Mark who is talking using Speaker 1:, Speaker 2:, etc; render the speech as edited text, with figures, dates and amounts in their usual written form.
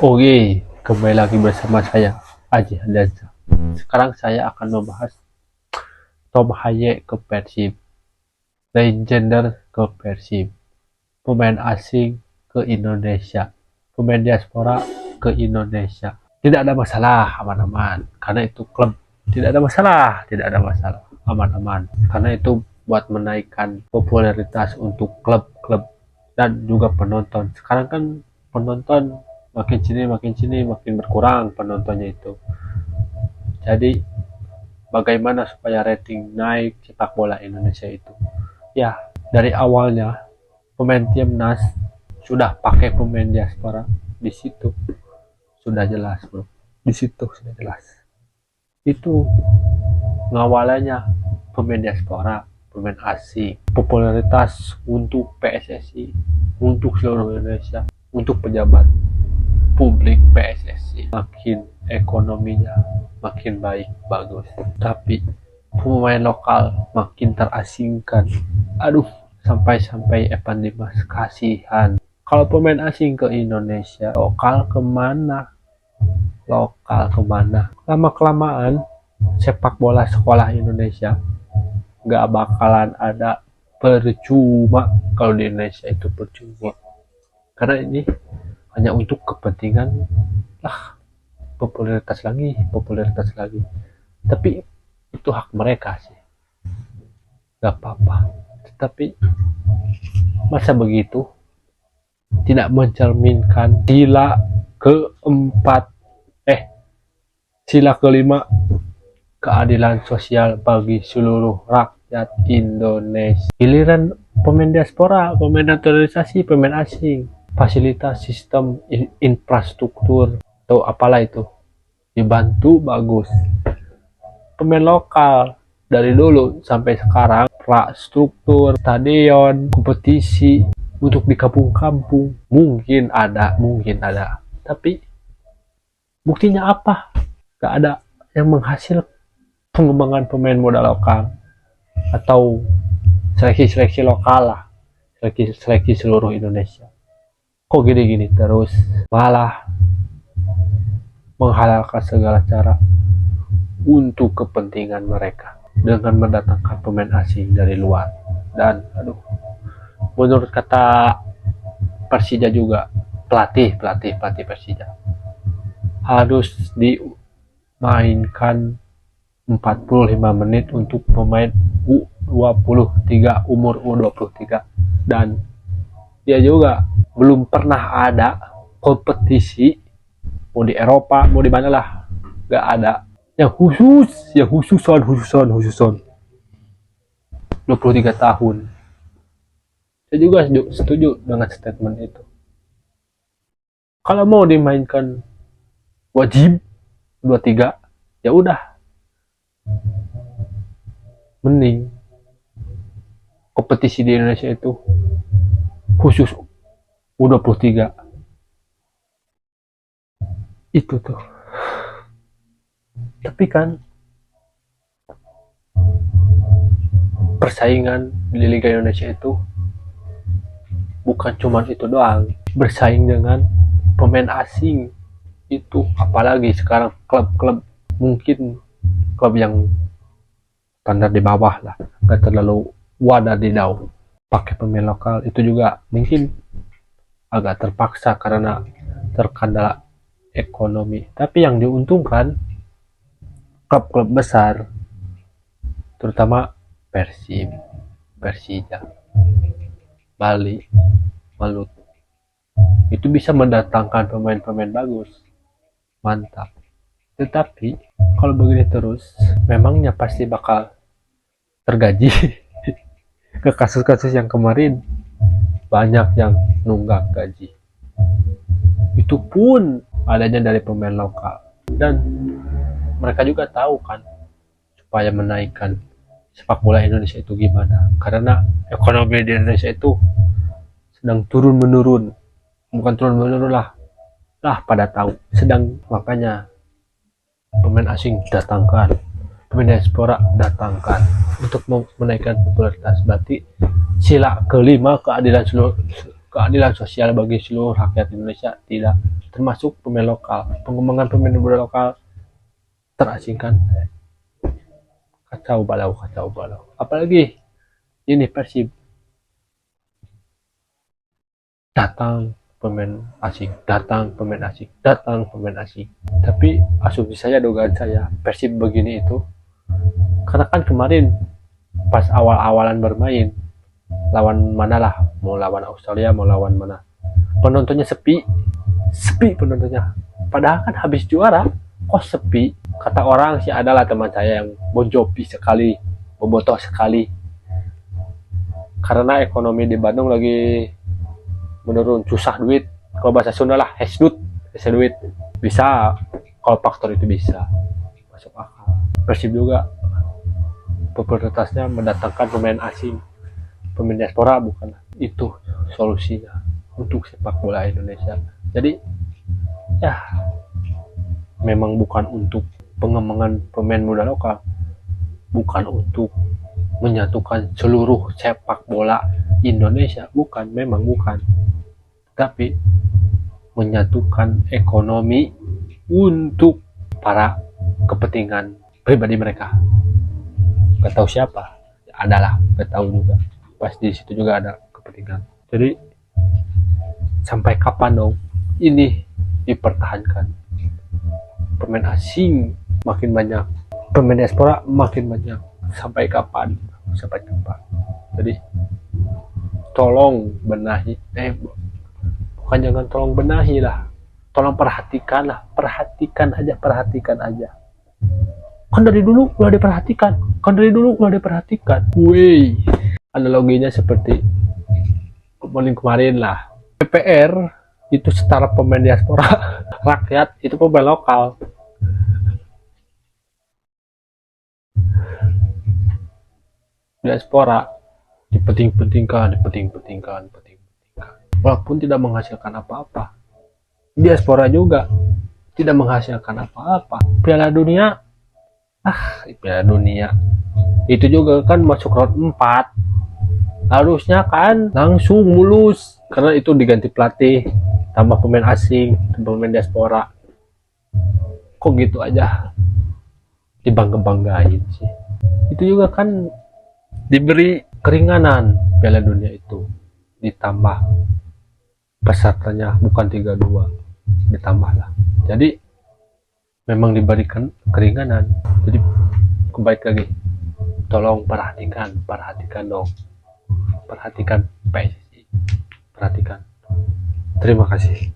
Speaker 1: Oke, kembali lagi bersama saya Aji Handaza. Sekarang saya akan membahas Tom Haye ke Persib, Legender ke Persib, pemain asing ke Indonesia, pemain diaspora ke Indonesia. Tidak ada masalah, aman-aman. Karena itu klub. Tidak ada masalah, aman-aman. Karena itu buat menaikkan popularitas untuk klub-klub dan juga penonton. Sekarang kan penonton makin sini makin berkurang penontonnya itu. Jadi bagaimana supaya rating naik sepak bola Indonesia itu? Ya, dari awalnya pemain timnas sudah pakai pemain diaspora, di situ sudah jelas, bro. Di situ sudah jelas. Itu ngawalannya pemain diaspora, pemain asing, popularitas untuk PSSI, untuk seluruh Indonesia, untuk pejabat publik PSSI, makin ekonominya makin baik, bagus. Tapi pemain lokal makin terasingkan. Aduh, sampai Evan Dimas kasihan. Kalau pemain asing ke Indonesia, lokal kemana? Lama kelamaan sepak bola sekolah Indonesia nggak bakalan ada, percuma. Kalau di Indonesia itu percuma, karena ini hanya untuk kepentingan popularitas lagi. Tapi itu hak mereka sih, nggak apa-apa. Tetapi masa begitu tidak mencerminkan sila kelima, keadilan sosial bagi seluruh rakyat Indonesia. Giliran pemain diaspora, pemain naturalisasi, pemain asing, fasilitas sistem infrastruktur atau apalah itu dibantu bagus. Pemain lokal dari dulu sampai sekarang, infrastruktur, stadion, kompetisi untuk di kampung-kampung mungkin ada, tapi buktinya apa? Gak ada yang menghasil pengembangan pemain modal lokal atau seleksi lokal lah, seleksi seluruh Indonesia. Kok gini-gini terus, malah menghalalkan segala cara untuk kepentingan mereka dengan mendatangkan pemain asing dari luar. Dan menurut kata Persija juga, pelatih Persija harus dimainkan 45 menit untuk pemain U23, umur U23, dan dia juga belum pernah ada kompetisi, mau di Eropa mau di mana lah, gak ada yang khususon 23 tahun. Saya juga setuju dengan statement itu. Kalau mau dimainkan wajib 23, ya udah, mending kompetisi di Indonesia itu khusus U23 itu tuh. Tapi kan persaingan di Liga Indonesia itu bukan cuma itu doang, bersaing dengan pemain asing itu. Apalagi sekarang klub-klub, mungkin klub yang standar di bawah lah, gak terlalu wadadidau, pakai pemain lokal itu juga mungkin agak terpaksa karena terkendala ekonomi. Tapi yang diuntungkan klub-klub besar, terutama Persib, Persija, Bali, Malut, itu bisa mendatangkan pemain-pemain bagus, mantap. Tetapi kalau begini terus, memangnya pasti bakal tergaji. Ke kasus-kasus yang kemarin, banyak yang nunggak gaji, itu pun adanya dari pemain lokal. Dan mereka juga tahu kan, supaya menaikkan sepak bola Indonesia itu gimana, karena ekonomi di Indonesia itu sedang turun-menurun, bukan turun-menurun lah, pada tahu sedang. Makanya pemain asing datangkan, pemain diaspora datangkan untuk menaikkan popularitas. Berarti sila kelima, keadilan keadilan sosial bagi seluruh rakyat Indonesia, tidak, termasuk pemain lokal. Pengembangan pemain muda lokal terasingkan, kacau balau, kacau balau. Apalagi ini Persib, datang pemain asing, datang pemain asing, datang pemain asing. Tapi asumsi saya, dugaan saya, Persib begini itu karena kan kemarin pas awal-awalan bermain lawan mana lah, mau lawan Australia, mau lawan mana, penontonnya sepi, sepi penontonnya. Padahal kan habis juara, kok sepi? Kata orang sih, adalah teman saya yang bonjopi sekali, bobotoh sekali. Karena ekonomi di Bandung lagi menurun, susah duit. Kalau bahasa Sunda lah, hesdut, duit. Bisa, kalau faktor itu bisa masuk akal. Persib juga popularitasnya mendatangkan pemain asing, pemain diaspora, bukan itu solusinya untuk sepak bola Indonesia. Jadi ya memang bukan untuk pengembangan pemain muda lokal, bukan untuk menyatukan seluruh sepak bola Indonesia, bukan, memang bukan, tapi menyatukan ekonomi untuk para kepentingan pribadi mereka. Gak tahu siapa, adalah gak tahu juga, pasti di situ juga ada kepentingan. Jadi sampai kapan dong ini dipertahankan? Pemain asing makin banyak, pemain diaspora makin banyak, sampai kapan? Sampai kapan? Jadi tolong benahi, bukan jangan tolong benahi lah, tolong perhatikan lah, perhatikan aja. Kan dari dulu udah diperhatikan, Wih, analoginya seperti kemarin lah, PPR itu setara pemain diaspora, rakyat itu pemain lokal. Diaspora dipenting-pentingkan, walaupun tidak menghasilkan apa-apa. Diaspora juga tidak menghasilkan apa-apa. Piala Dunia itu juga kan masuk round 4, harusnya kan langsung mulus, karena itu diganti pelatih, tambah pemain asing, tambah pemain diaspora. Kok gitu aja dibangga-banggain sih? Itu juga kan diberi keringanan Piala Dunia itu, ditambah pesertanya bukan 32, ditambah lah. Jadi memang diberikan keringanan. Jadi kembali lagi, tolong perhatikan dong, perhatikan PSSI, perhatikan. Terima kasih.